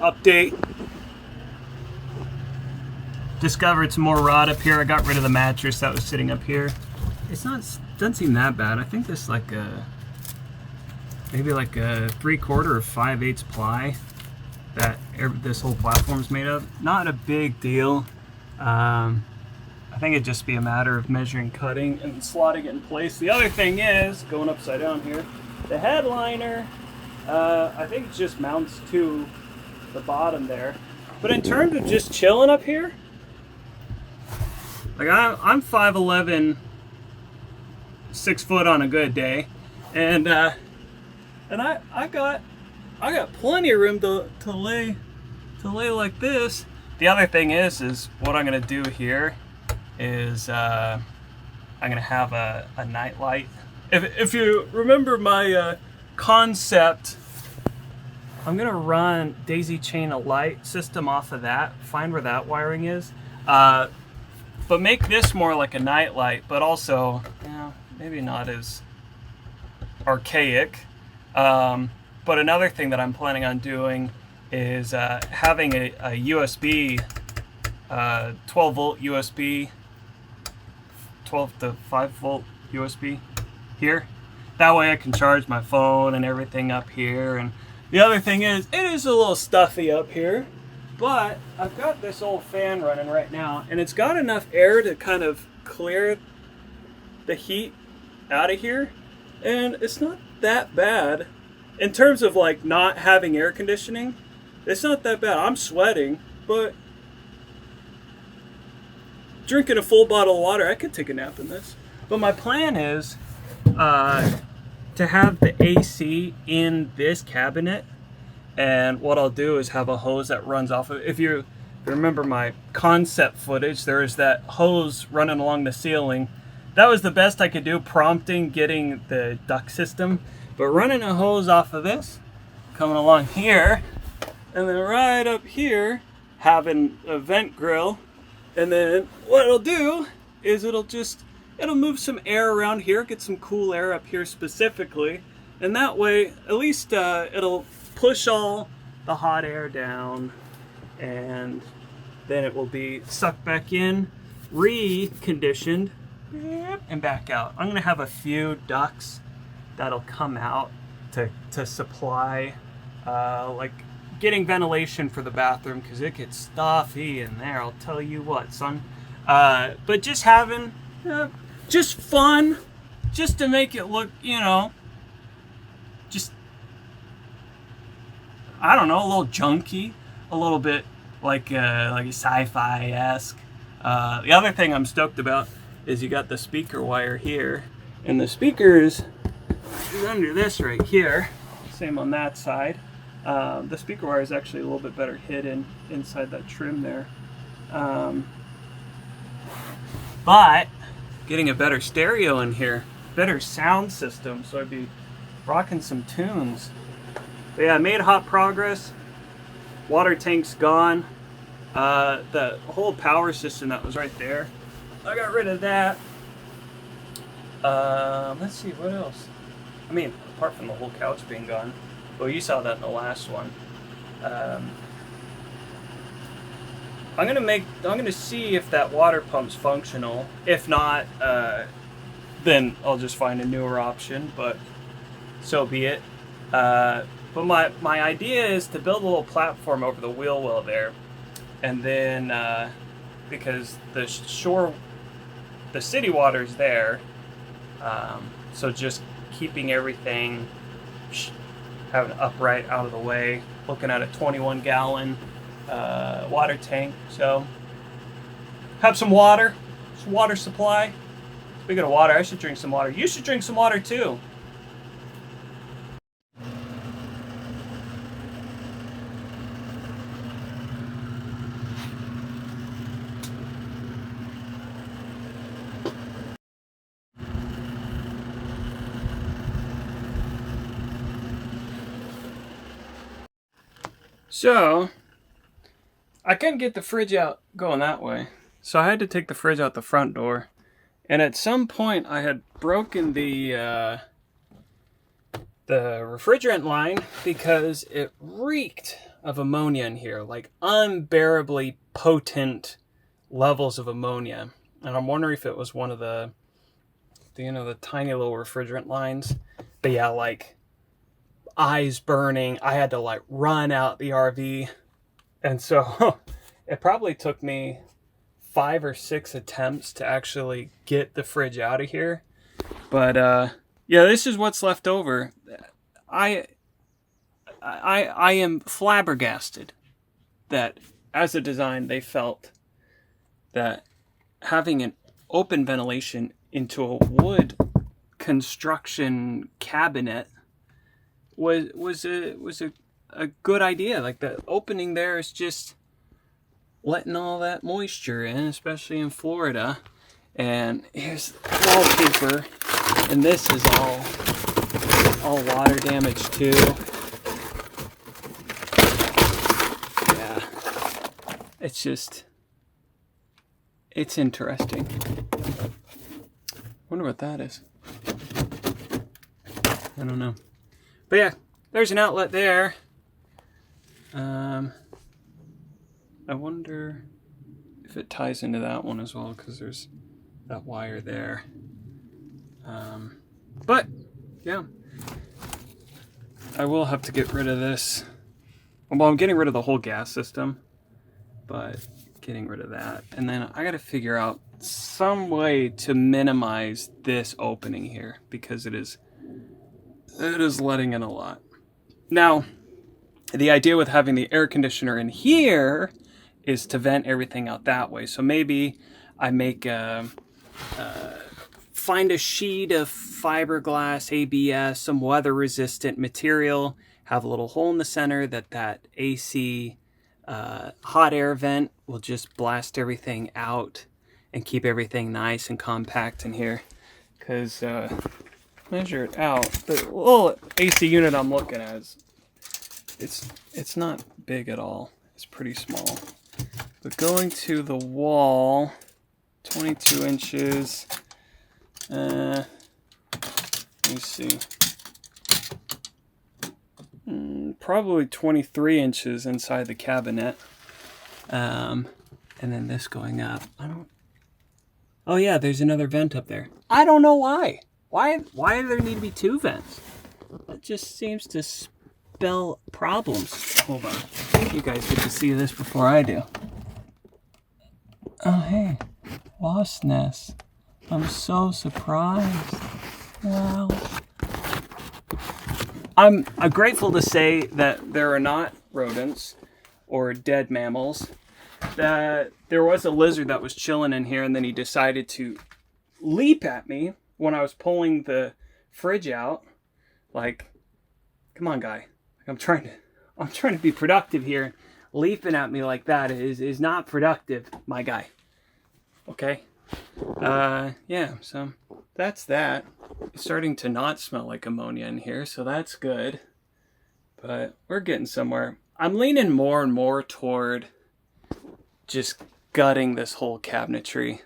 update. Discovered some more rot up here. I got rid of the mattress that was sitting up here. Doesn't seem that bad. I think this is like maybe like a 3/4 or 5/8 ply that this whole platform's made of. Not a big deal. I think it'd just be a matter of measuring, cutting, and slotting it in place. The other thing is, going upside down here, the headliner, I think it just mounts to the bottom there. But in terms of just chilling up here, like I'm 5'11", 6 foot on a good day, and I got plenty of room to lay like this. The other thing is what I'm gonna do here is I'm gonna have a night light. If you remember my concept, I'm gonna run daisy chain a light system off of that. Find where that wiring is. But make this more like a night light, but also, maybe not as archaic. But another thing that I'm planning on doing is having a USB, 12 volt USB, 12 to 5 volt USB here. That way I can charge my phone and everything up here. And the other thing is, it is a little stuffy up here. But I've got this old fan running right now, and it's got enough air to kind of clear the heat out of here, and it's not that bad. In terms of like not having air conditioning, it's not that bad. I'm sweating, but drinking a full bottle of water, I could take a nap in this. But my plan is to have the AC in this cabinet. And what I'll do is have a hose that runs off of it. If you remember my concept footage, there is that hose running along the ceiling. That was the best I could do, prompting getting the duct system. But running a hose off of this, coming along here, and then right up here, having a vent grill. And then what it'll do is it'll move some air around here, get some cool air up here specifically. And that way, at least it'll push all the hot air down, and then it will be sucked back in, reconditioned, and back out. I'm gonna have a few ducts that'll come out to supply like getting ventilation for the bathroom, because it gets stuffy in there, I'll tell you what, son. But just having just fun, just to make it look, just, I don't know, a little junky, a little bit like a sci-fi-esque. The other thing I'm stoked about is you got the speaker wire here, and the speakers is under this right here. Same on that side. The speaker wire is actually a little bit better hidden inside that trim there. But getting a better stereo in here, better sound system, so I'd be rocking some tunes. But yeah, I made hot progress. Water tank's gone. The whole power system that was right there, I got rid of that. Let's see, what else? I mean, apart from the whole couch being gone. Well, you saw that in the last one. I'm gonna see if that water pump's functional. If not, then I'll just find a newer option, but so be it. But my idea is to build a little platform over the wheel well there, and then because the city water's there, so just keeping everything having upright out of the way, looking at a 21-gallon water tank. So have some water supply. Speaking of water, I should drink some water. You should drink some water too. So, I couldn't get the fridge out going that way. So I had to take the fridge out the front door. And at some point I had broken the refrigerant line because it reeked of ammonia in here, like unbearably potent levels of ammonia. And I'm wondering if it was one of the the tiny little refrigerant lines. But yeah, like eyes burning. I had to like run out the RV. And so it probably took me 5 or 6 attempts to actually get the fridge out of here. But yeah, this is what's left over. I am flabbergasted that as a design they felt that having an open ventilation into a wood construction cabinet was a good idea. Like the opening there is just letting all that moisture in, especially in Florida. And here's wallpaper, and this is all water damage too. Yeah, it's interesting. Wonder what that is. I don't know. But yeah, there's an outlet there. I wonder if it ties into that one as well, because there's that wire there. But yeah, I will have to get rid of this. Well, I'm getting rid of the whole gas system, but getting rid of that. And then I got to figure out some way to minimize this opening here, because it is letting in a lot. Now, the idea with having the air conditioner in here is to vent everything out that way. So maybe I make find a sheet of fiberglass, ABS, some weather resistant material, have a little hole in the center that AC hot air vent will just blast everything out and keep everything nice and compact in here. Because measure it out, the little AC unit I'm looking at it's not big at all. It's pretty small. But going to the wall, 22 inches. Let me see. Probably 23 inches inside the cabinet. And then this going up. Oh yeah, there's another vent up there. I don't know why. Why do there need to be 2 vents? That just seems to spell problems. Hold on. You guys get to see this before I do. Oh hey, wasp nest. I'm so surprised. Wow. I'm grateful to say that there are not rodents or dead mammals. That there was a lizard that was chilling in here, and then he decided to leap at me when I was pulling the fridge out. Like, come on, guy. I'm trying to be productive here. Leaping at me like that is not productive, my guy. Okay? Yeah, so that's that. It's starting to not smell like ammonia in here, so that's good. But we're getting somewhere. I'm leaning more and more toward just gutting this whole cabinetry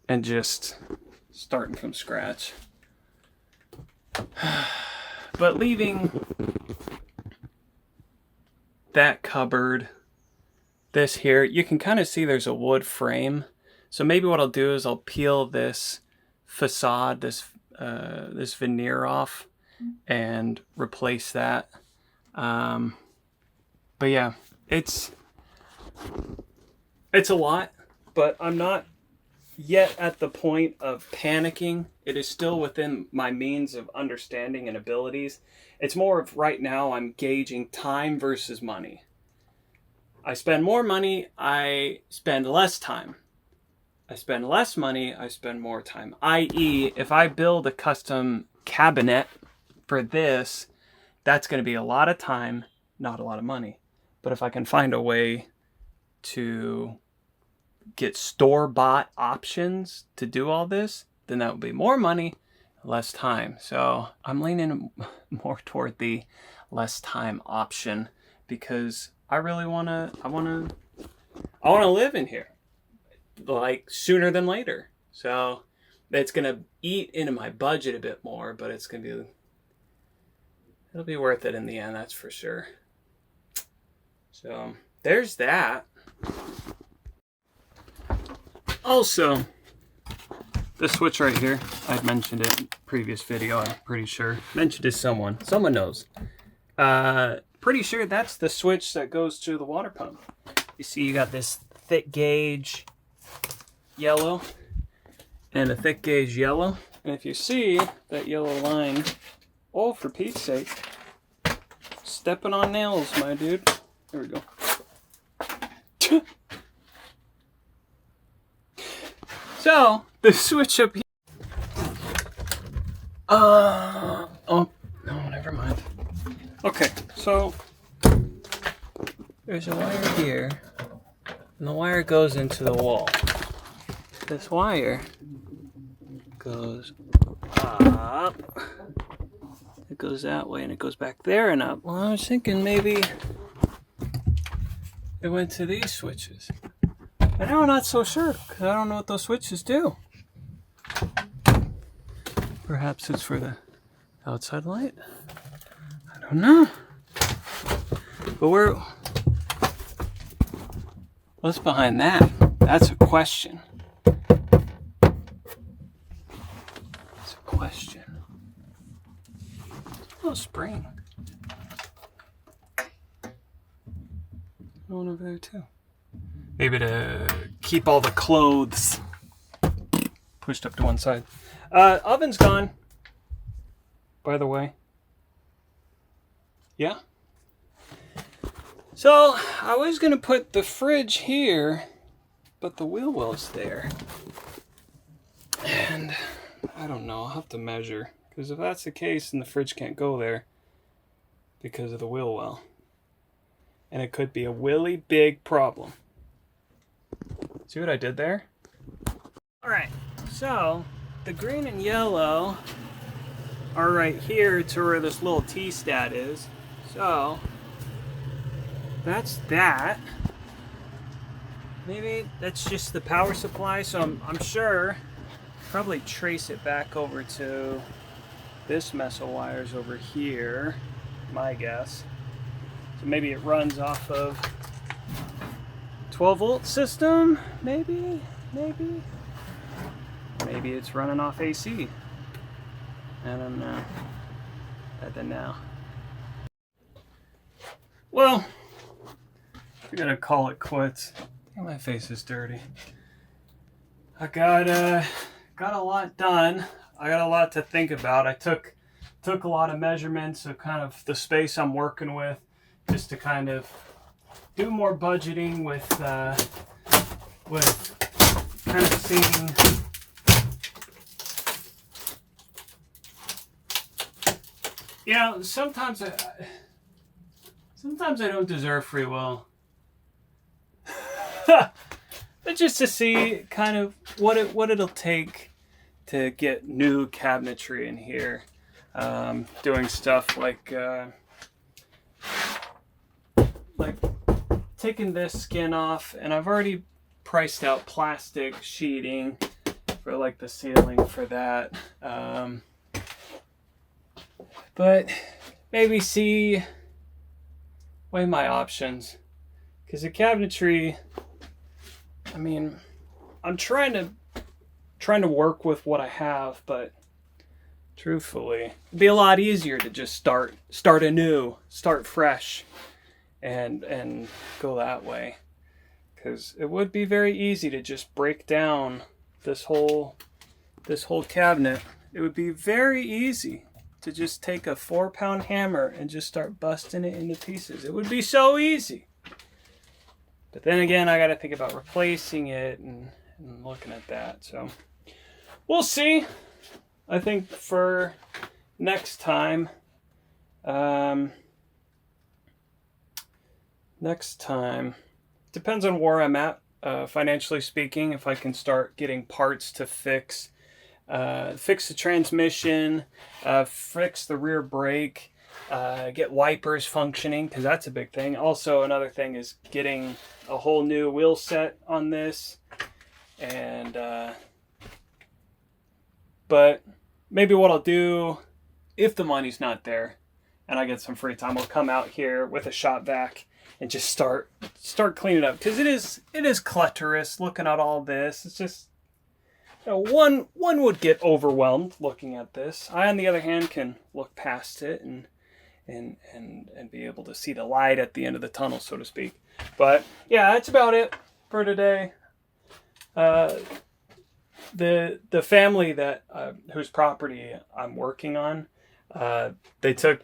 and just starting from scratch. But leaving that cupboard, this here, you can kind of see there's a wood frame. So maybe what I'll do is I'll peel this facade, this veneer off, and replace that. But yeah, it's a lot, but I'm not yet at the point of panicking. It is still within my means of understanding and abilities. It's more of right now I'm gauging time versus money. I spend more money, I spend less time. I spend less money, I spend more time. I.e., if I build a custom cabinet for this, that's going to be a lot of time, not a lot of money. But if I can find a way to get store-bought options to do all this, then that would be more money, less time. So I'm leaning more toward the less time option, because I really want to live in here, like sooner than later. So it's going to eat into my budget a bit more, but it'll be worth it in the end, that's for sure. So there's that. Also, this switch right here, I'd mentioned it in a previous video, I'm pretty sure. Mentioned to someone. Someone knows. Pretty sure that's the switch that goes to the water pump. You see you got this thick gauge yellow and a thick gauge yellow. And if you see that yellow line, oh, for Pete's sake, stepping on nails, my dude. Here we go. So, the switch up here. Oh, no, never mind. Okay, so there's a wire here, and the wire goes into the wall. This wire goes up. It goes that way, and it goes back there and up. Well, I was thinking maybe it went to these switches. But now I'm not so sure, because I don't know what those switches do. Perhaps it's for the outside light? I don't know. But what's behind that? That's a question. That's a question. Oh, spring. One over there too. Maybe to keep all the clothes pushed up to one side. Oven's gone, by the way. Yeah. So I was gonna put the fridge here, but the wheel well's there. And I don't know, I'll have to measure. Because if that's the case, then the fridge can't go there because of the wheel well. And it could be a really big problem. See what I did there? Alright, so the green and yellow are right here to where this little T-stat is. So that's that. Maybe that's just the power supply, so I'm sure probably trace it back over to this mess of wires over here, my guess. So maybe it runs off of 12 volt system, maybe. Maybe it's running off AC. I don't know. I don't know. Well, we're gonna call it quits. My face is dirty. I got a lot done. I got a lot to think about. I took a lot of measurements of kind of the space I'm working with, just to kind of do more budgeting with kind of seeing sometimes I don't deserve free will. But just to see kind of what it'll take to get new cabinetry in here. Doing stuff like taking this skin off, and I've already priced out plastic sheeting for like the ceiling for that. But maybe weigh my options, because the cabinetry, I mean, I'm trying to work with what I have, but truthfully, it'd be a lot easier to just start anew, start fresh, and go that way. Because it would be very easy to just break down this whole cabinet. It would be very easy to just take a 4-pound hammer and just start busting it into pieces. It would be so easy. But then again, I got to think about replacing it and looking at that. So we'll see. I think for next time, depends on where I'm at, financially speaking, if I can start getting parts to fix the transmission, fix the rear brake, get wipers functioning, because that's a big thing. Also, another thing is getting a whole new wheel set on this, and but maybe what I'll do, if the money's not there and I get some free time, I'll come out here with a shop vac and just start cleaning up, because it is clutterous looking at all this. It's just, you know, one would get overwhelmed looking at this. I, on the other hand, can look past it and be able to see the light at the end of the tunnel, so to speak. But yeah, that's about it for today. The family that whose property I'm working on, they took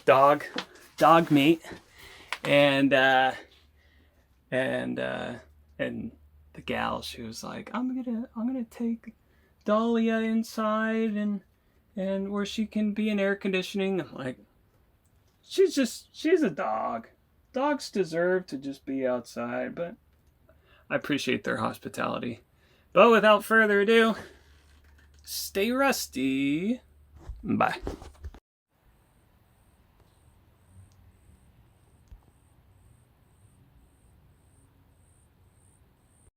dog meat, and the gal, she was like, I'm gonna take Dahlia inside and where she can be in air conditioning. I'm like, she's a dog. Dogs deserve to just be outside, but I appreciate their hospitality. But without further ado, stay rusty. Bye.